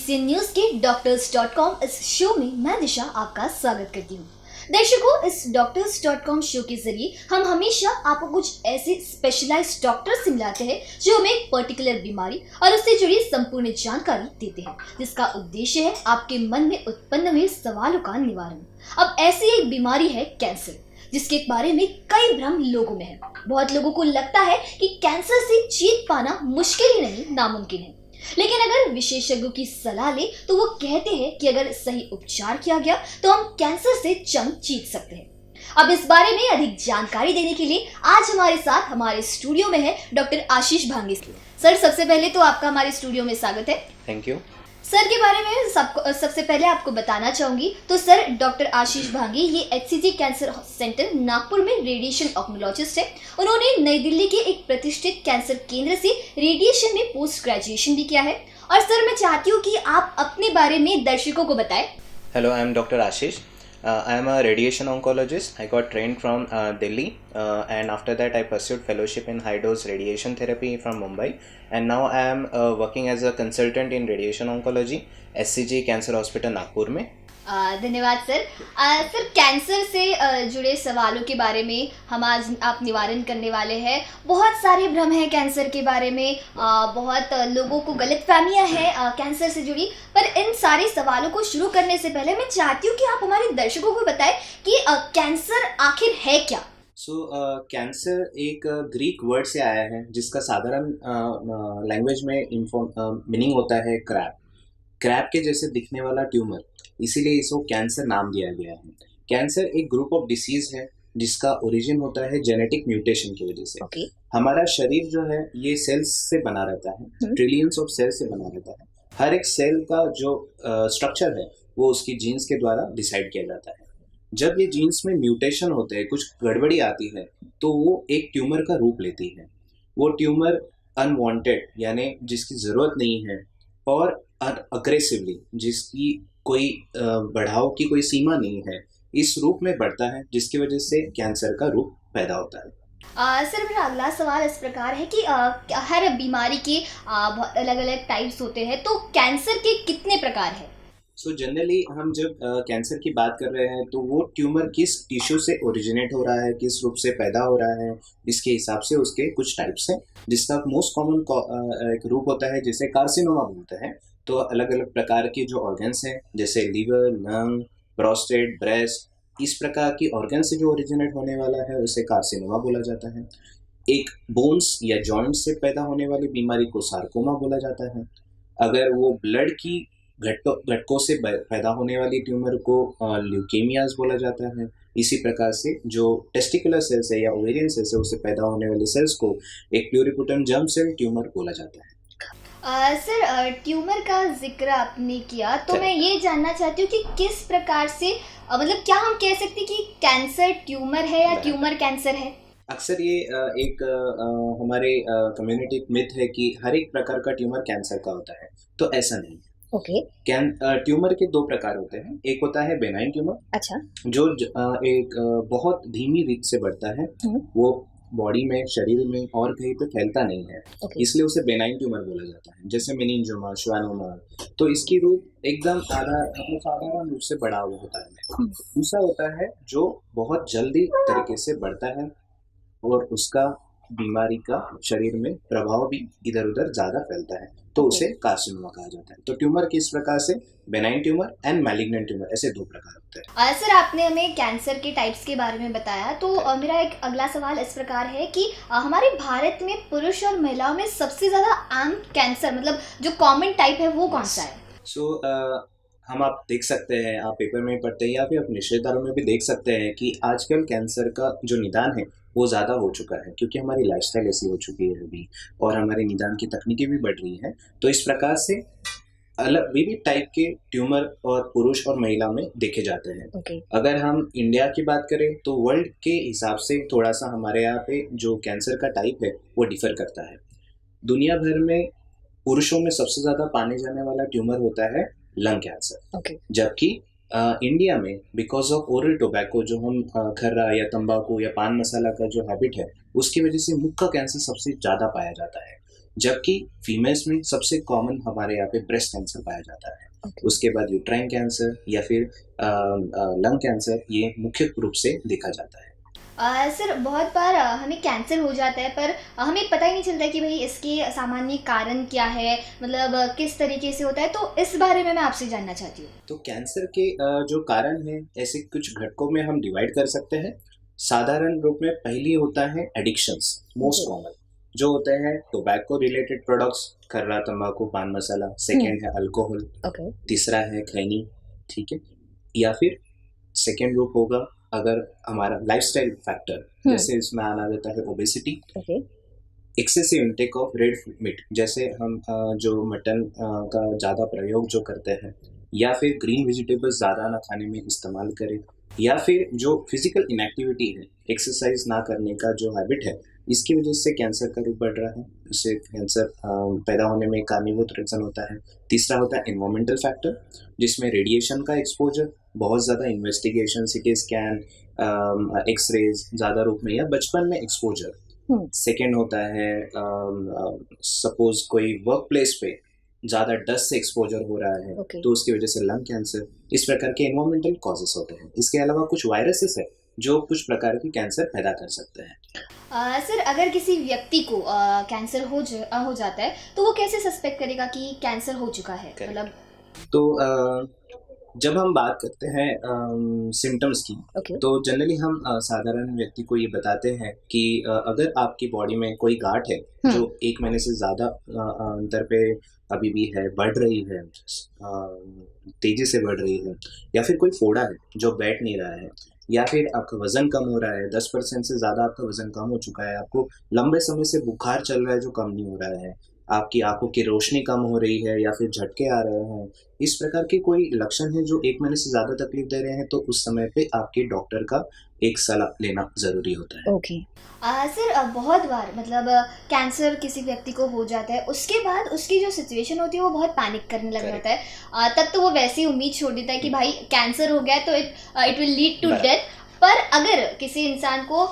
HCN news के डॉक्टर्स.com इस show में मैं दिशा आपका स्वागत करती हूँ। दर्शकों, इस डॉक्टर्स.com शो के जरिए हम हमेशा आपको कुछ ऐसे स्पेशलाइज्ड डॉक्टर से मिलाते हैं जो हमें एक पर्टिकुलर बीमारी और उससे जुड़ी संपूर्ण जानकारी देते हैं, जिसका उद्देश्य है आपके मन में उत्पन्न हुए सवालों का निवारण। अब ऐसी एक बीमारी है कैंसर, जिसके बारे में कई भ्रम लोगों में है। बहुत लोगों को लगता है कि कैंसर से जीत पाना मुश्किल ही नहीं, नामुमकिन है। लेकिन अगर विशेषज्ञों की सलाह ले तो वो कहते हैं कि अगर सही उपचार किया गया तो हम कैंसर से जंग जीत सकते हैं। अब इस बारे में अधिक जानकारी देने के लिए आज हमारे साथ हमारे स्टूडियो में है डॉक्टर आशीष भांगे। सर, सबसे पहले तो आपका हमारे स्टूडियो में स्वागत है। Thank you. सर के बारे में सबसे पहले आपको बताना चाहूंगी तो सर, डॉक्टर आशीष भांगे ये एचसीजी कैंसर सेंटर नागपुर में रेडिएशन ऑन्कोलॉजिस्ट है। उन्होंने नई दिल्ली के एक प्रतिष्ठित कैंसर केंद्र से रेडिएशन में पोस्ट ग्रेजुएशन भी किया है। और सर, मैं चाहती हूँ कि आप अपने बारे में दर्शकों को बताएं। Hello, I am Dr. Ashish. I am a radiation oncologist. I got trained from Delhi, and after that I pursued fellowship in high dose radiation therapy from Mumbai, and now I am working as a consultant in radiation oncology, SCG Cancer Hospital Nagpur में। धन्यवाद sir. Sir, cancer से जुड़े सवालों के बारे में हम आज आप निवारण करने वाले हैं। बहुत सारे भ्रम हैं कैंसर के बारे में, बहुत लोगों को गलतफहमियां हैं कैंसर से जुड़ी। पर इन सारे सवालों को शुरू करने से पहले मैं चाहती हूँ कि आप हमारे दर्शकों को बताएं कि कैंसर आखिर है क्या। कैंसर एक ग्रीक वर्ड से आया है जिसका साधारण लैंग्वेज में मीनिंग होता है क्रैब के जैसे दिखने वाला ट्यूमर, इसीलिए इसको कैंसर नाम दिया गया है। कैंसर एक ग्रुप ऑफ डिसीज है जिसका ओरिजिन होता है जेनेटिक म्यूटेशन की वजह से। हमारा शरीर जो है ये सेल्स से बना रहता है, ट्रिलियंस ऑफ सेल से बना रहता है। हर एक सेल का जो स्ट्रक्चर है वो उसकी जीन्स के द्वारा डिसाइड किया जाता है। जब ये जीन्स में म्यूटेशन होते हैं, कुछ गड़बड़ी आती है, तो वो एक ट्यूमर का रूप लेती है। वो ट्यूमर अनवांटेड यानी जिसकी जरूरत नहीं है और अग्रेसिवली जिसकी कोई बढ़ाव की कोई सीमा नहीं है, इस रूप में बढ़ता है, जिसकी वजह से कैंसर का रूप पैदा होता है। सर, मेरा अगला सवाल इस प्रकार है कि हर बीमारी के बहुत अलग अलग टाइप्स होते हैं, तो कैंसर के कितने प्रकार हैं? जनरली हम जब कैंसर की बात कर रहे हैं तो वो ट्यूमर किस टिश्यू से ओरिजिनेट हो रहा है, किस रूप से पैदा हो रहा है, इसके हिसाब से उसके कुछ टाइप्स हैं। जिसका मोस्ट कॉमन एक रूप होता है जिसे कार्सिनोमा बोलते हैं। तो अलग अलग प्रकार के जो ऑर्गन्स हैं जैसे लीवर, लंग, प्रोस्टेट, ब्रेस्ट, इस प्रकार की ऑर्गन से जो ओरिजिनेट होने वाला है उसे कार्सिनोमा बोला जाता है। एक बोन्स या जॉइंट्स से पैदा होने वाली बीमारी को सार्कोमा बोला जाता है। अगर वो ब्लड की घटकों से पैदा होने वाली ट्यूमर को ल्यूकेमियाज बोला जाता है। इसी प्रकार से जो टेस्टिकुलर सेल्स है या ओवेरियन सेल्स है उससे पैदा होने वाले सेल्स को एक प्लूरिपोटेंट जर्म सेल ट्यूमर बोला जाता है। सर, ट्यूमर का जिक्र आपने किया तो मैं ये जानना चाहती हूँ कि किस प्रकार से मतलब क्या हम कह सकते हैं कि कैंसर ट्यूमर है या ट्यूमर कैंसर है? अक्सर ये एक हमारे कम्युनिटी मिथ है कि हर एक प्रकार का ट्यूमर कैंसर का होता है, तो ऐसा नहीं है। ट्यूमर के दो प्रकार होते हैं। एक होता है बेनाइन ट्यूमर, अच्छा, जो एक बहुत धीमी रीत से बढ़ता है, वो बॉडी में, शरीर में और कहीं पे फैलता नहीं है, इसलिए उसे बेनाइन ट्यूमर बोला जाता है। जैसे मेनिंजियोमा, श्वानोमा, तो इसकी रूप एकदम साधारण रूप से बड़ा हुआ होता है। दूसरा होता है जो बहुत जल्दी तरीके से बढ़ता है और उसका बीमारी का शरीर में प्रभाव भी इधर उधर ज्यादा फैलता है, तो उसे कार्सिनोमा कहा जाता है। तो ट्यूमर किस प्रकार से benign tumour and malignant tumour, ऐसे दो प्रकार होते हैं। सर, आपने हमें कैंसर के टाइप्स के बारे में बताया, तो मेरा एक अगला सवाल इस प्रकार है कि हमारे भारत में पुरुष और महिलाओं में सबसे ज्यादा आम कैंसर मतलब जो कॉमन टाइप है वो कौन सा है? हम आप देख सकते हैं, आप पेपर में पढ़ते हैं या फिर अपने रिश्तेदारों में भी देख सकते हैं कि आजकल कैंसर का जो निदान है वो ज़्यादा हो चुका है, क्योंकि हमारी लाइफस्टाइल ऐसी हो चुकी है अभी और हमारे निदान की तकनीकें भी बढ़ रही हैं। तो इस प्रकार से अलग विविध टाइप के ट्यूमर और पुरुष और महिला में देखे जाते हैं। अगर हम इंडिया की बात करें तो वर्ल्ड के हिसाब से थोड़ा सा हमारे यहाँ पे जो कैंसर का टाइप है वो डिफर करता है। दुनिया भर में पुरुषों में सबसे ज़्यादा पाने जाने वाला ट्यूमर होता है लंग कैंसर, जबकि इंडिया में बिकॉज ऑफ ओरल टोबैको, जो हम खर्रा या तंबाकू या पान मसाला का जो हैबिट है उसकी वजह से मुख का कैंसर सबसे ज़्यादा पाया जाता है। जबकि फीमेल्स में सबसे कॉमन हमारे यहाँ पे ब्रेस्ट कैंसर पाया जाता है। उसके बाद यूट्राइन कैंसर या फिर लंग कैंसर ये मुख्य रूप से देखा जाता है। सर बहुत बार हमें कैंसर हो जाता है पर हमें पता ही नहीं चलता कि भाई इसके सामान्य कारण क्या है, मतलब किस तरीके से होता है, तो इस बारे में मैं आपसे जानना चाहती हूँ। तो कैंसर के जो कारण हैं ऐसे कुछ घटकों में हम डिवाइड कर सकते हैं। साधारण रूप में पहली होता है एडिक्शंस, मोस्ट कॉमन जो होते हैं टोबैको रिलेटेड प्रोडक्ट्स, खर्रा, तंबाकू, पान मसाला। सेकेंड है अल्कोहल। तीसरा है खैनी, ठीक है। या फिर सेकेंड ग्रुप होगा अगर हमारा लाइफस्टाइल फैक्टर, जैसे इसमें आना जाता है obesity, excessive intake of red meat, जैसे हम जो मटन का ज़्यादा प्रयोग जो करते हैं, या फिर ग्रीन वेजिटेबल्स ज़्यादा ना खाने में इस्तेमाल करें, या फिर जो फिजिकल इनएक्टिविटी है, एक्सरसाइज ना करने का जो हैबिट है, इसकी वजह से कैंसर का रूप बढ़ रहा है। इससे कैंसर पैदा होने में कारणीभूत रीजन होता है। तीसरा होता है एनवायरमेंटल फैक्टर, जिसमें रेडिएशन का एक्सपोजर, बहुत ज़्यादा इन्वेस्टिगेशन, सिटी स्कैन, एक्सरेज ज़्यादा रूप में या बचपन में एक्सपोजर। सेकेंड होता है सपोज कोई वर्क प्लेस पे ज़्यादा डस्ट से एक्सपोजर हो रहा है, तो उसकी वजह से लंग कैंसर। इस प्रकार के एनवायरमेंटल कॉजेस होते हैं। इसके अलावा कुछ वायरसेस है जो कुछ प्रकार की कैंसर पैदा कर सकते हैं। सर अगर किसी व्यक्ति को कैंसर हो जाता है तो वो कैसे सस्पेक्ट करेगा कि कैंसर हो चुका है, मतलब? तो जब हम बात करते हैं सिम्टम्स की, तो जनरली हम साधारण व्यक्ति को ये बताते हैं कि अगर आपकी बॉडी में कोई गांठ है जो 1 महीने से ज़्यादा अंतर पे अभी भी है, बढ़ रही है, तेजी से बढ़ रही है, या फिर कोई फोड़ा है जो बैठ नहीं रहा है, या फिर आपका वजन कम हो रहा है, 10% से ज़्यादा आपका वजन कम हो चुका है, आपको लंबे समय से बुखार चल रहा है जो कम नहीं हो रहा है, आपकी आंखों की रोशनी कम हो रही है, या फिर झटके आ रहे हैं, इस प्रकार के कोई लक्षण है जो 1 महीने से ज़्यादा तकलीफ दे रहे हैं, तो उस समय पे आपके डॉक्टर का एक सलाह लेना ज़रूरी होता है। सर बहुत बार मतलब कैंसर किसी व्यक्ति को हो जाता है, उसके बाद उसकी जो सिचुएशन होती है वो बहुत पैनिक करने लग जाता है। तब तो वो वैसी उम्मीद छोड़ देता है कि भाई कैंसर हो गया तो it will lead to death. पर अगर किसी इंसान को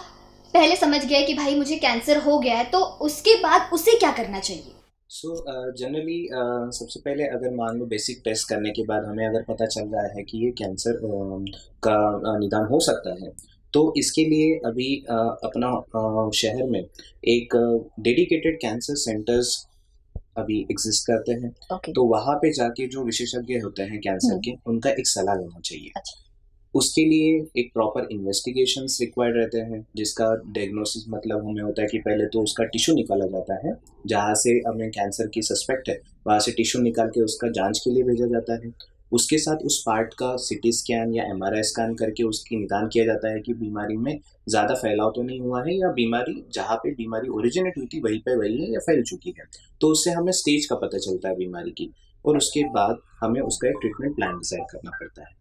पहले समझ गया कि भाई मुझे कैंसर हो गया है, तो उसके बाद उसे क्या करना चाहिए? जनरली सबसे पहले अगर मान लो बेसिक टेस्ट करने के बाद हमें अगर पता चल रहा है कि ये कैंसर का निदान हो सकता है, तो इसके लिए अभी अपना शहर में एक डेडिकेटेड कैंसर सेंटर्स अभी एग्जिस्ट करते हैं। तो वहाँ पे जाके जो विशेषज्ञ होते हैं कैंसर के, उनका एक सलाह लेना चाहिए। उसके लिए एक प्रॉपर इन्वेस्टिगेशंस रिक्वायर्ड रहते हैं, जिसका डायग्नोसिस मतलब हमें होता है कि पहले तो उसका टिश्यू निकाला जाता है, जहाँ से हमें कैंसर की सस्पेक्ट है वहाँ से टिश्यू निकाल के उसका जांच के लिए भेजा जाता है। उसके साथ उस पार्ट का सिटी स्कैन या एमआरआई स्कैन करके उसकी निदान किया जाता है कि बीमारी में ज़्यादा फैलाव तो नहीं हुआ है, या बीमारी जहाँ पे बीमारी ओरिजिनेट हुई थी वहीं पे वही है या फैल चुकी है। तो उससे हमें स्टेज का पता चलता है बीमारी की, और उसके बाद हमें उसका एक ट्रीटमेंट प्लान डिसाइड करना पड़ता है।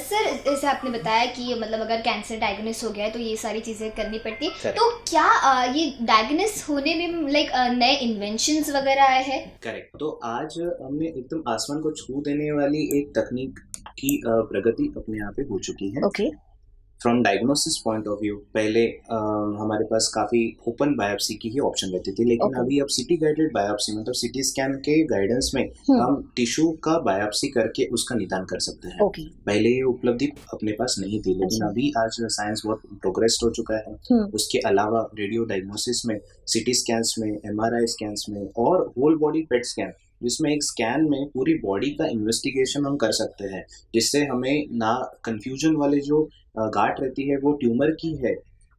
सर जैसे आपने बताया कि मतलब अगर कैंसर डायग्नोस हो गया है तो ये सारी चीज़ें करनी पड़ती है, तो क्या ये डायग्नोस होने में लाइक नए इन्वेंशंस वगैरह आए हैं? करेक्ट। तो आज हमने एकदम आसमान को छू देने वाली एक तकनीक की प्रगति अपने यहाँ पे हो चुकी है। From diagnosis point of view पहले हमारे पास काफ़ी ओपन बायोप्सी की ही ऑप्शन रहती थी, लेकिन अभी अब सिटी गाइडेड बायोप्सी मतलब सिटी स्कैन के गाइडेंस में हम टिश्यू का बायोप्सी करके उसका निदान कर सकते हैं। पहले ये उपलब्धि अपने पास नहीं थी, लेकिन अभी आज साइंस बहुत प्रोग्रेस हो चुका है। उसके अलावा रेडियो डायग्नोसिस में, सिटी स्कैन्स में, एमआरआई स्कैन्स में, और होल बॉडी पेट स्कैन, जिसमें एक स्कैन में पूरी बॉडी का इन्वेस्टिगेशन हम कर सकते हैं, जिससे हमें ना कंफ्यूजन वाले जो गांठ रहती है वो ट्यूमर की है,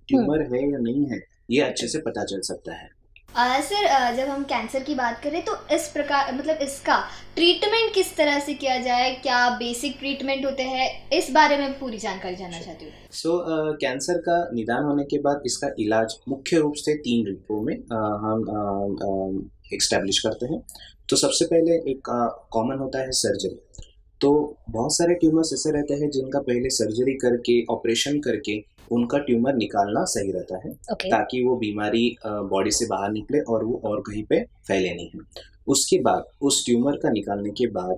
ट्यूमर है या नहीं है, ये अच्छे से पता चल सकता है। सर जब हम कैंसर की बात करें तो इस प्रकार मतलब इसका ट्रीटमेंट किस तरह से किया जाए, क्या बेसिक ट्रीटमेंट होते हैं, इस बारे में पूरी जानकारी जानना चाहती हूँ। कैंसर का निदान होने के बाद इसका इलाज मुख्य रूप से 3 रूपों में हम एस्टैब्लिश करते हैं। तो सबसे पहले एक कॉमन होता है सर्जरी। तो बहुत सारे ट्यूमर्स ऐसे रहते हैं जिनका पहले सर्जरी करके, ऑपरेशन करके उनका ट्यूमर निकालना सही रहता है, ताकि वो बीमारी बॉडी से बाहर निकले और वो और कहीं पे फैले नहीं। उसके बाद उस ट्यूमर का निकालने के बाद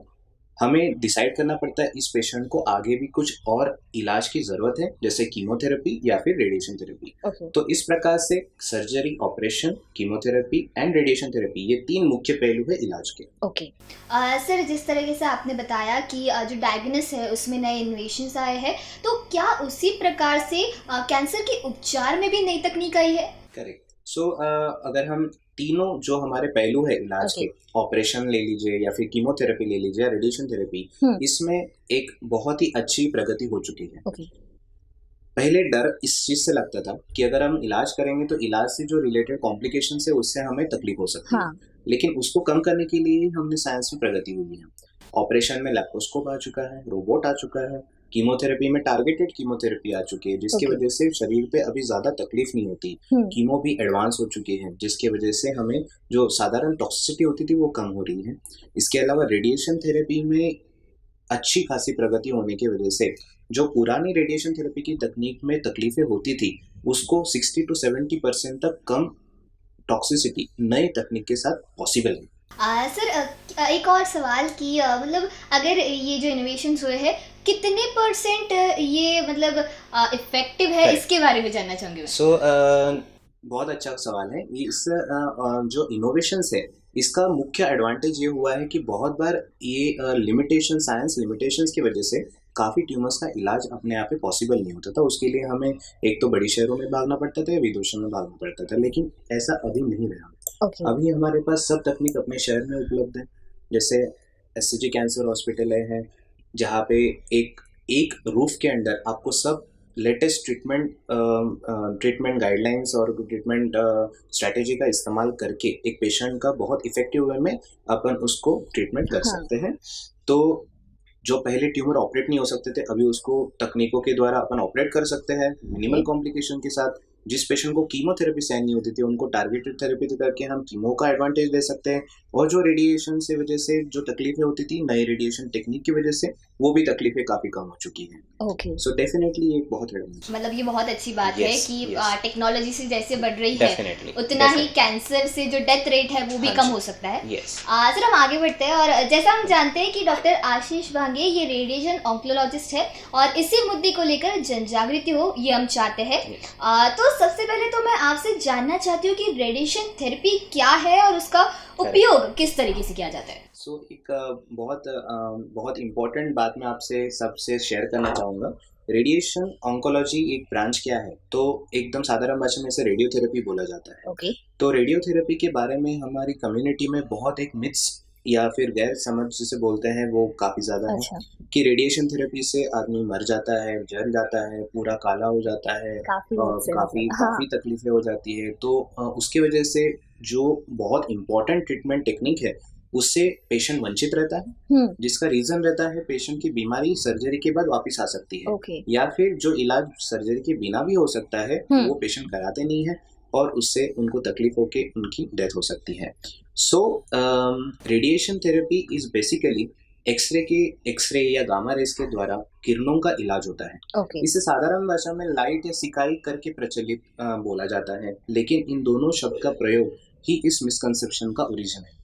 हमें डिसाइड करना पड़ता है इस पेशेंट को आगे भी कुछ और इलाज की जरूरत है, जैसे कीमोथेरेपी या फिर रेडिएशन थेरेपी। ओके। तो इस प्रकार से surgery, operation, chemotherapy and radiation therapy, ये 3 मुख्य पहलू है इलाज के। ओके। सर, जिस तरीके से आपने बताया कि जो डायग्नोसिस है उसमें नए इन्वेशंस आए हैं, तो क्या उसी प्रकार से कैंसर के उपचार में भी नई तकनीक आई है? करेक्ट। सो अगर हम तीनों जो हमारे पहलू है इलाज के, ऑपरेशन ले लीजिए या फिर कीमोथेरेपी ले लीजिए या रेडिएशन थेरेपी, इसमें एक बहुत ही अच्छी प्रगति हो चुकी है। ओके। पहले डर इस चीज से लगता था कि अगर हम इलाज करेंगे तो इलाज से जो रिलेटेड कॉम्प्लिकेशन है उससे हमें तकलीफ हो सकती है, लेकिन उसको कम करने के लिए हमने साइंस में प्रगति हुई है। ऑपरेशन में लैप्रोस्कोप आ चुका है, रोबोट आ चुका है, कीमोथेरेपी में टारगेटेड कीमोथेरेपी आ चुकी है, जिसकी वजह से शरीर पे अभी ज्यादा तकलीफ नहीं होती। कीमो भी एडवांस हो चुकी है, जिसकी वजह से हमें जो साधारण टॉक्सिसिटी होती थी वो कम हो रही है। इसके अलावा रेडिएशन थेरेपी में अच्छी खासी प्रगति होने की वजह से जो पुरानी रेडिएशन थेरेपी की तकनीक में तकलीफें होती थी उसको 60 to 70% तक कम टॉक्सिसिटी नई तकनीक के साथ पॉसिबल है। सर, एक और सवाल कि मतलब अगर ये जो इनोवेशंस हुए हैं कितने परसेंट ये मतलब इफेक्टिव है, Correct. इसके बारे में जानना चाहूंगी मैं। सो बहुत अच्छा सवाल है। इस जो इनोवेशंस है इसका मुख्य एडवांटेज ये हुआ है कि बहुत बार ये साइंस लिमिटेशंस की वजह से काफ़ी ट्यूमर्स का इलाज अपने आप में पॉसिबल नहीं होता था। उसके लिए हमें एक तो बड़ी शहरों में भागना पड़ता था या विदेशों में भागना पड़ता था, लेकिन ऐसा अभी नहीं रहा। अभी हमारे पास सब तकनीक अपने शहर में उपलब्ध है। जैसे SCG कैंसर हॉस्पिटल है जहाँ पे एक रूफ के अंदर आपको सब लेटेस्ट ट्रीटमेंट गाइडलाइंस और ट्रीटमेंट स्ट्रैटेजी का इस्तेमाल करके एक पेशेंट का बहुत इफेक्टिव वे में अपन उसको ट्रीटमेंट कर सकते हैं। तो जो पहले ट्यूमर ऑपरेट नहीं हो सकते थे, अभी उसको तकनीकों के द्वारा अपन ऑपरेट कर सकते हैं मिनिमल कॉम्प्लिकेशन के साथ। जिस पेशेंट को कीमोथेरेपी सहन नहीं होती थी उनको टारगेटेड थेरेपी करके हम कीमो का एडवांटेज दे सकते हैं, और जो रेडिएशन से वजह से जो तकलीफें होती थी नई रेडिएशन टेक्निक की वजह से वो भी तकलीफें काफी कम हो चुकी हैं। ओके। सो डेफिनेटली एक बहुत मतलब ये बहुत अच्छी बात है कि टेक्नोलॉजी से जैसे बढ़ रही है उतना ही कैंसर से जो डेथ रेट है वो भी कम हो सकता है। सर, हम आगे बढ़ते हैं, और जैसा हम जानते हैं कि डॉक्टर आशीष भांगे ये रेडिएशन ऑन्कोलॉजिस्ट है और इसी मुद्दे को लेकर जन जागृति हो ये हम चाहते हैं। तो सबसे पहले तो मैं आपसे जानना चाहती हूँ कि रेडिएशन थेरेपी क्या है और उसका उपयोग किस तरीके से किया जाता है। एक बहुत इम्पोर्टेंट बात मैं आपसे सबसे शेयर करना चाहूँगा। रेडिएशन ऑन्कोलॉजी एक ब्रांच क्या है, तो एकदम साधारण भाषा में इसे रेडियोथेरेपी बोला जाता है। ओके। तो रेडियोथेरेपी के बारे में हमारी कम्युनिटी में बहुत एक मिथ्स या फिर गैर समझ जिसे बोलते हैं वो काफ़ी ज़्यादा है कि रेडिएशन थेरेपी से आदमी मर जाता है, जल जाता है, पूरा काला हो जाता है, काफ़ी तकलीफें हो जाती है। तो उसकी वजह से जो बहुत इम्पोर्टेंट ट्रीटमेंट टेक्निक है उससे पेशेंट वंचित रहता है, जिसका रीजन रहता है पेशेंट की बीमारी सर्जरी के बाद वापस आ सकती है, या फिर जो इलाज सर्जरी के बिना भी हो सकता है वो पेशेंट कराते नहीं है और उससे उनको तकलीफ होके उनकी डेथ हो सकती है। So radiation therapy is basically X-ray या गामा रेस के द्वारा किरणों का इलाज होता है। इसे साधारण भाषा में लाइट या सिकाई करके प्रचलित बोला जाता है, लेकिन इन दोनों शब्द का प्रयोग ही इस मिसकंसेप्शन का ओरिजिन है।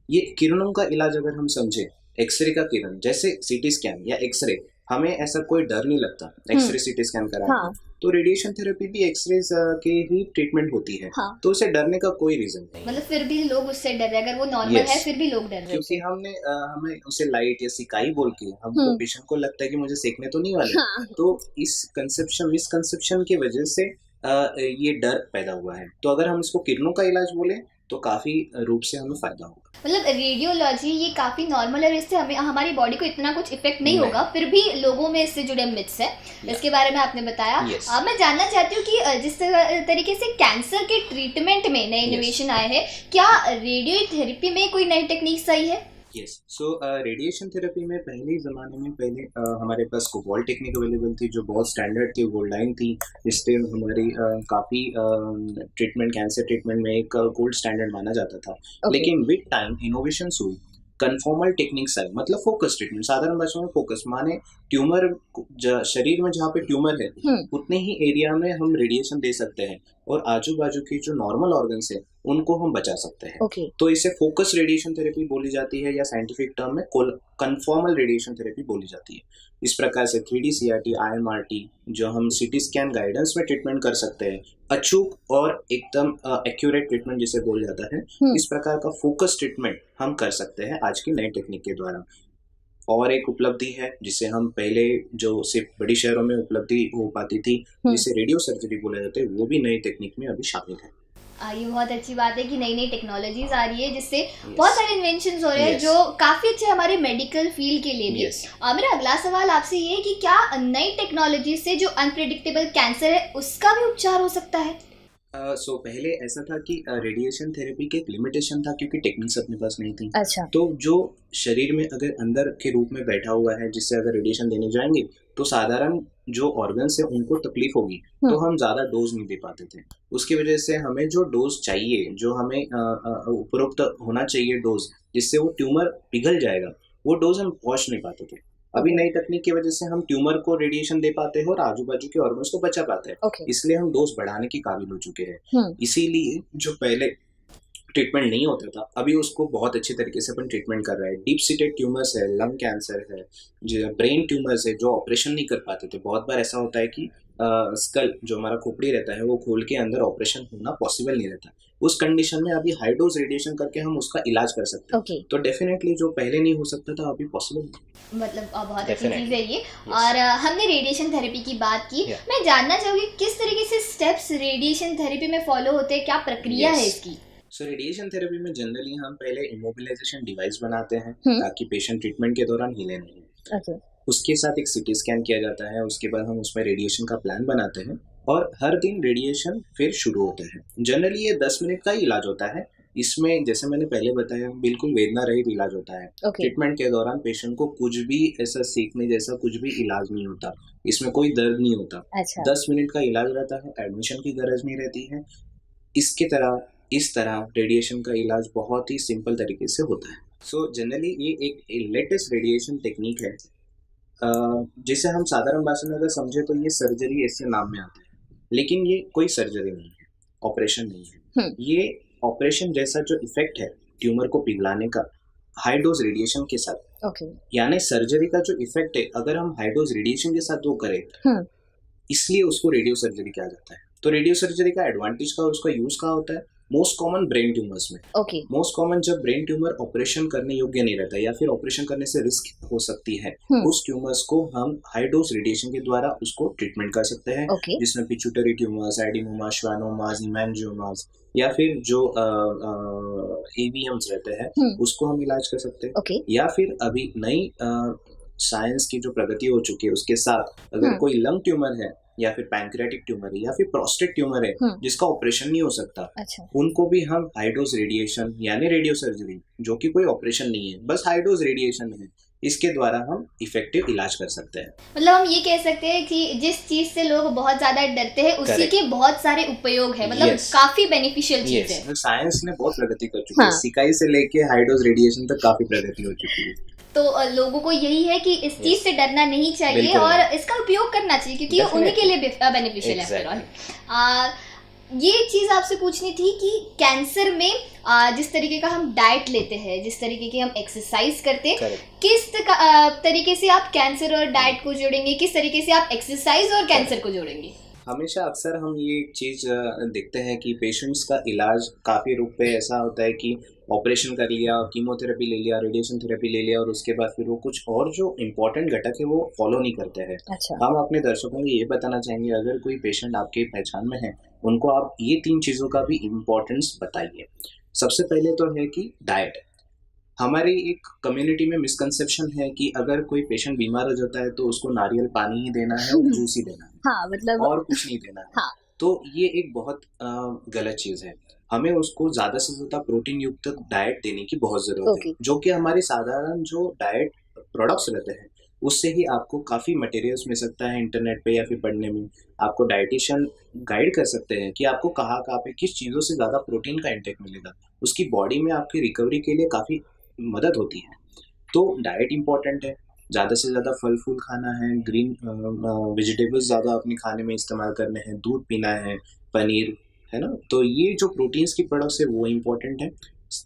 ये किरणों का इलाज अगर हम समझे, एक्सरे का किरण जैसे सीटी स्कैन या एक्सरे, हमें ऐसा कोई डर नहीं लगता एक्सरे सीटी स्कैन कराने तो रेडिएशन थेरेपी भी एक्सरे के ही ट्रीटमेंट होती है। तो उसे डरने का कोई रीजन नहीं। मतलब फिर भी लोग उससे डर रहे, अगर वो नॉर्मल है फिर भी लोग डर रहे, क्योंकि हमें उसे लाइट या सिकाई बोल के हमको पेशेंट को लगता है कि मुझे सेकने तो नहीं वाले। तो इस मिसकंसेप्शन की वजह से ये डर पैदा हुआ है। तो अगर हम इसको किरणों का इलाज बोले तो काफी रूप से हमें फायदा होगा। मतलब रेडियोलॉजी ये काफी नॉर्मल है, इससे हमें हमारी बॉडी को इतना कुछ इफेक्ट नहीं होगा, फिर भी लोगों में इससे जुड़े मिथ्स है, इसके बारे में आपने बताया। मैं जानना चाहती हूँ कि जिस तरीके से कैंसर के ट्रीटमेंट में नए इनोवेशन आए हैं, क्या रेडियोथेरेपी में कोई नई टेक्निक सही है? सो रेडिएशन थेरेपी में पहले ज़माने में हमारे पास कोबाल्ट टेक्निक अवेलेबल थी जो बहुत स्टैंडर्ड थी, गोल्ड लाइन थी, जिससे हमारी काफ़ी कैंसर ट्रीटमेंट में एक गोल्ड स्टैंडर्ड माना जाता था। लेकिन विद टाइम इनोवेशन हुई, कन्फॉर्मल टेक्निक्स आई, मतलब फोकस ट्रीटमेंट, साधारण भाषा में फोकस माने ट्यूमर शरीर में जहाँ पे ट्यूमर है उतने ही एरिया में हम रेडिएशन दे सकते हैं, और आजू बाजू की जो नॉर्मल ऑर्गन्स है उनको हम बचा सकते हैं। ओके। तो इसे फोकस रेडिएशन थेरेपी बोली जाती है या साइंटिफिक टर्म में कन्फॉर्मल रेडिएशन थेरेपी बोली जाती है। इस प्रकार से 3D CRT, IMRT जो हम CT स्कैन गाइडेंस में ट्रीटमेंट कर सकते हैं, अचूक और एकदम एक्यूरेट ट्रीटमेंट जिसे बोला जाता है, इस प्रकार का फोकस ट्रीटमेंट हम कर सकते हैं आज की नई टेक्निक के द्वारा। और एक उपलब्धि है जिसे हम पहले जो सिर्फ बड़ी शहरों में उपलब्धि हो पाती थी, जिसे रेडियो सर्जरी बोला जाता है, वो भी नई टेक्निक में अभी शामिल है। ये बहुत अच्छी बात है कि नई नई टेक्नोलॉजीज आ रही है जिससे बहुत सारे इन्वेंशंस हो रहे हैं Yes. जो काफ़ी अच्छे हमारे मेडिकल फील्ड के लिए भी। Yes. मेरा अगला सवाल आपसे ये है कि क्या नई टेक्नोलॉजी से जो अनप्रिडिक्टेबल कैंसर है उसका भी उपचार हो सकता है? सो पहले ऐसा था कि रेडिएशन थेरेपी के एक लिमिटेशन था क्योंकि टेक्निक्स अपने पास नहीं थी। अच्छा। तो जो शरीर में अगर अंदर के रूप में बैठा हुआ है जिससे अगर रेडिएशन देने जाएंगे तो साधारण जो ऑर्गन्स है उनको तकलीफ होगी, तो हम ज़्यादा डोज नहीं दे पाते थे। उसकी वजह से हमें जो डोज चाहिए, जो हमें उपरोक्त होना चाहिए डोज जिससे वो ट्यूमर पिघल जाएगा, वो डोज हम पहुंच नहीं पाते थे। अभी नई तकनीक की वजह से हम ट्यूमर को रेडिएशन दे पाते हैं और आजू बाजू के ऑर्गन्स को बचा पाते हैं। ओके। इसलिए हम डोज बढ़ाने के काबिल हो चुके हैं। इसीलिए जो पहले ट्रीटमेंट नहीं होता था अभी उसको बहुत अच्छी तरीके से अपन ट्रीटमेंट कर रहे हैं। डीप सीटेड ट्यूमर्स है, लंग कैंसर है, जो ब्रेन ट्यूमर्स है जो ऑपरेशन नहीं कर पाते थे। बहुत बार ऐसा होता है कि स्कल जो हमारा खोपड़ी रहता है वो खोल के अंदर ऑपरेशन होना पॉसिबल नहीं रहता। उस कंडीशन में अभी हाई डोज रेडिएशन करके हम उसका इलाज कर सकते हैं। ओके। तो डेफिनेटली जो पहले नहीं हो सकता था अभी पॉसिबल है। मतलब बहुत अच्छी Definitely. चीज़ है ये। Yes. और हमने रेडिएशन थेरेपी की बात की। Yeah. मैं जानना चाहूँगी किस तरीके से स्टेप्स रेडिएशन थेरेपी में फॉलो होते हैं, क्या प्रक्रिया है Yes. इसकी? सो रेडिएशन थेरेपी में जनरली हम पहले इमोबिलाइजेशन डिवाइस बनाते हैं हम्म। ताकि पेशेंट ट्रीटमेंट के दौरान हिले नहीं। ओके। उसके साथ एक CT स्कैन किया जाता है। उसके बाद हम उसमें रेडिएशन का प्लान बनाते हैं और हर दिन रेडिएशन फिर शुरू होता है। जनरली ये 10 मिनट का ही इलाज होता है। इसमें जैसे मैंने पहले बताया बिल्कुल वेदना रहित इलाज होता है। ओके। ट्रीटमेंट के दौरान पेशेंट को कुछ भी ऐसा सीखने जैसा कुछ भी इलाज नहीं होता, इसमें कोई दर्द नहीं होता। अच्छा। 10 मिनट का इलाज रहता है, एडमिशन की गरज नहीं रहती है। इस तरह रेडिएशन का इलाज बहुत ही सिंपल तरीके से होता है। सो जनरली ये एक लेटेस्ट रेडिएशन टेक्निक है जिसे हम साधारण भाषा में अगर समझे तो ये सर्जरी ऐसे नाम में आता है, लेकिन ये कोई सर्जरी नहीं है, ऑपरेशन नहीं है। ये ऑपरेशन जैसा जो इफेक्ट है ट्यूमर को पिघलाने का हाई डोज रेडिएशन के साथ, ओके। यानी सर्जरी का जो इफेक्ट है अगर हम हाई डोज रेडिएशन के साथ वो करें, इसलिए उसको रेडियो सर्जरी कहा जाता है। तो रेडियो सर्जरी का एडवांटेज का और उसका यूज कहाँ होता है? मोस्ट कॉमन ब्रेन ट्यूमर्स में। ओके। मोस्ट कॉमन जब ब्रेन ट्यूमर ऑपरेशन करने योग्य नहीं रहता या फिर ऑपरेशन करने से रिस्क हो सकती है, उस ट्यूमर्स को हम हाई डोज रेडिएशन के द्वारा उसको ट्रीटमेंट कर सकते हैं। ओके। जिसमें पिट्यूटरी ट्यूमर्स, एडिनोमा, श्वानोमास, हिमैंजियोमास या फिर जो AVMs रहते हैं उसको हम इलाज कर सकते हैं। ओके। या फिर अभी नई साइंस की जो प्रगति हो चुकी है उसके साथ अगर कोई लंग ट्यूमर है या फिर पैंक्रियाटिक ट्यूमर है या फिर प्रोस्टेट ट्यूमर है जिसका ऑपरेशन नहीं हो सकता, अच्छा। उनको भी हम हाई डोज रेडिएशन यानी रेडियो सर्जरी, जो कि कोई ऑपरेशन नहीं है बस हाई डोज रेडिएशन है, इसके द्वारा हम इफेक्टिव इलाज कर सकते हैं। मतलब हम ये कह सकते हैं कि जिस चीज से लोग बहुत ज्यादा डरते हैं उसी Correct. के बहुत सारे उपयोग है, मतलब Yes. काफी बेनिफिशियल चीज है। साइंस ने बहुत प्रगति कर चुकी है, सिकाई से लेके हाई डोज रेडिएशन तक काफी प्रगति हो चुकी है। तो लोगों को यही है कि इस चीज से डरना नहीं चाहिए बिल्कुल और नहीं। इसका उपयोग करना चाहिए क्योंकि ये उन्हीं के लिए बेनिफिशियल है after all। ये चीज़ आपसे पूछनी थी कि कैंसर में जिस तरीके का हम डाइट लेते हैं, जिस तरीके की हम एक्सरसाइज करते हैं, किस तरीके से आप कैंसर और डाइट को जोड़ेंगे, किस तरीके से आप एक्सरसाइज और कैंसर को जोड़ेंगे? हमेशा अक्सर हम ये चीज़ देखते हैं कि पेशेंट्स का इलाज काफ़ी रूप पे ऐसा होता है कि ऑपरेशन कर लिया, कीमोथेरेपी ले लिया, रेडिएशन थेरेपी ले लिया और उसके बाद फिर वो कुछ और जो इम्पोर्टेंट घटक है वो फॉलो नहीं करते हैं। अच्छा। हम अपने दर्शकों को ये बताना चाहेंगे अगर कोई पेशेंट आपके पहचान में है उनको आप ये 3 चीज़ों का भी इम्पोर्टेंस बताइए। सबसे पहले तो है कि डाइट। हमारी एक कम्युनिटी में मिसकंसेप्शन है कि अगर कोई पेशेंट बीमार हो जाता है तो उसको नारियल पानी ही देना है और जूस ही देना है। हाँ, मतलब और कुछ नहीं देना है। हाँ। तो ये एक बहुत गलत चीज़ है। हमें उसको ज़्यादा से ज़्यादा प्रोटीन युक्त डाइट देने की बहुत ज़रूरत है, जो कि हमारे साधारण जो डाइट प्रोडक्ट्स रहते हैं उससे ही आपको काफ़ी मटेरियल्स मिल सकता है इंटरनेट पे या फिर पढ़ने में। आपको डाइटिशियन गाइड कर सकते हैं कि आपको कहाँ पे किस चीज़ों से ज़्यादा प्रोटीन का इंटेक मिलेगा। उसकी बॉडी में आपकी रिकवरी के लिए काफ़ी मदद होती है। तो डाइट इम्पॉर्टेंट है, ज़्यादा से ज़्यादा फल फूल खाना है, ग्रीन वेजिटेबल्स ज़्यादा अपने खाने में इस्तेमाल करने हैं, दूध पीना है, पनीर है ना। तो ये जो प्रोटीन्स की प्रोडक्ट्स है वो इम्पोर्टेंट है।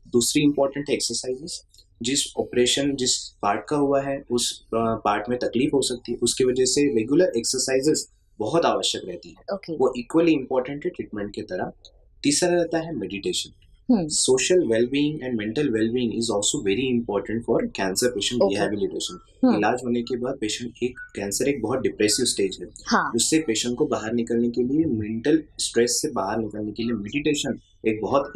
दूसरी इम्पोर्टेंट है एक्सरसाइजेस। जिस पार्ट का हुआ है उस पार्ट में तकलीफ हो सकती है, उसकी वजह से रेगुलर एक्सरसाइजेस बहुत आवश्यक रहती है। ओके। वो इक्वली इम्पोर्टेंट है ट्रीटमेंट की तरह। तीसरा रहता है meditation. Social well-being and mental well-being is also very important for cancer patient Okay. rehabilitation. हम्म। इलाज होने के बाद कैंसर एक बहुत डिप्रेसिव स्टेज है। हाँ। उससे पेशेंट को बाहर निकलने के लिए, मेंटल स्ट्रेस से बाहर निकलने के लिए मेडिटेशन एक बहुत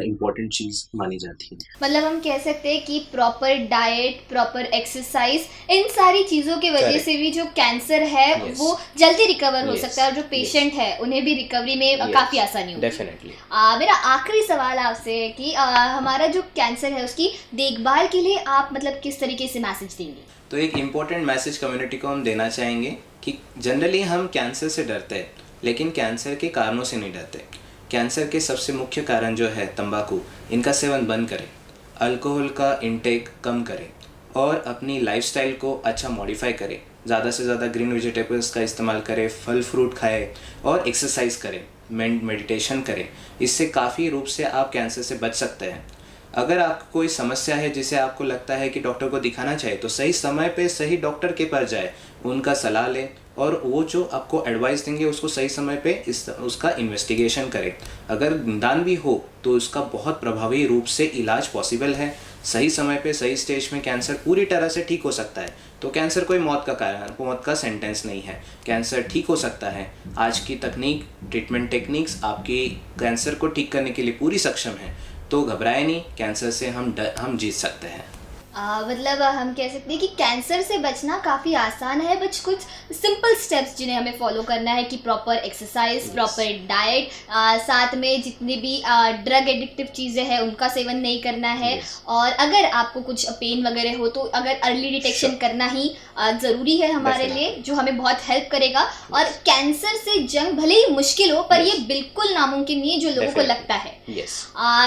इम्पोर्टेंट चीज मानी जाती है। मतलब हम कह सकते हैं कि प्रॉपर डाइट, प्रॉपर एक्सरसाइज, इन सारी चीज़ों की वजह Correct. से भी जो कैंसर है Yes. वो जल्दी रिकवर हो Yes. सकता है और जो पेशेंट है उन्हें भी रिकवरी में Yes. काफ़ी आसानी होगी। डेफिनेटली। मेरा आखिरी सवाल आपसे है कि हमारा जो कैंसर है उसकी देखभाल के लिए आप मतलब किस तरीके से मैसेज देंगे? तो एक इम्पोर्टेंट मैसेज कम्युनिटी को हम देना चाहेंगे कि जनरली हम कैंसर से डरते हैं, लेकिन कैंसर के कारणों से नहीं डरते। कैंसर के सबसे मुख्य कारण जो है तंबाकू, इनका सेवन बंद करें, अल्कोहल का इंटेक कम करें और अपनी लाइफस्टाइल को अच्छा मॉडिफाई करें। ज़्यादा से ज़्यादा ग्रीन वेजिटेबल्स का इस्तेमाल करें, फल फ्रूट खाएं और एक्सरसाइज करें, मेडिटेशन करें। इससे काफ़ी रूप से आप कैंसर से बच सकते हैं। अगर आपको कोई समस्या है जिसे आपको लगता है कि डॉक्टर को दिखाना चाहिए, तो सही समय पे सही डॉक्टर के पास जाए, उनका सलाह लें और वो जो आपको एडवाइस देंगे उसको सही समय पे उसका इन्वेस्टिगेशन करें। अगर निदान भी हो तो उसका बहुत प्रभावी रूप से इलाज पॉसिबल है। सही समय पे सही स्टेज में कैंसर पूरी तरह से ठीक हो सकता है। तो कैंसर कोई मौत का सेंटेंस नहीं है। कैंसर ठीक हो सकता है। आज की ट्रीटमेंट टेक्निक्स आपकी कैंसर को ठीक करने के लिए पूरी सक्षम है। तो घबराए नहीं, कैंसर से हम जीत सकते हैं। मतलब हम कह सकते हैं कि कैंसर से बचना काफ़ी आसान है, बस कुछ सिंपल स्टेप्स जिन्हें हमें फॉलो करना है कि proper exercise, Yes. Proper diet, साथ में जितनी भी ड्रग एडिक्टिव चीज़ें हैं उनका सेवन नहीं करना है। Yes. और अगर आपको कुछ पेन वगैरह हो तो अगर अर्ली डिटेक्शन Sure. करना ही ज़रूरी है हमारे Definitely. लिए, जो हमें बहुत हेल्प करेगा। और कैंसर से जंग भले ही मुश्किल हो पर Yes. ये बिल्कुल नामुमकिन नहीं है जो लोगों को Definitely. लगता है। Yes.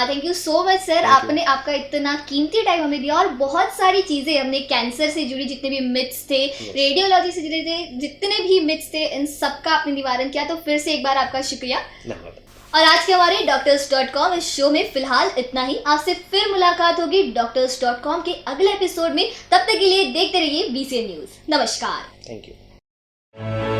Thank you so much sir, Thank you. आपने आपका इतना कीमती टाइम हमें दिया और बहुत सारी चीज़ें हमने कैंसर से जुड़ी जितने भी मिथ्स थे, रेडियोलॉजी से जुड़े थे जितने भी मिथ्स थे, इन सब का आपने निवारण किया। तो फिर से एक बार आपका शुक्रिया। धन्यवाद। और आज के हमारे doctors.com इस शो में फिलहाल इतना ही। आपसे फिर मुलाकात होगी doctors.com के अगले एपिसोड में। तब तक के लिए देखते रहिए BCN न्यूज़। नमस्कार। Thank you.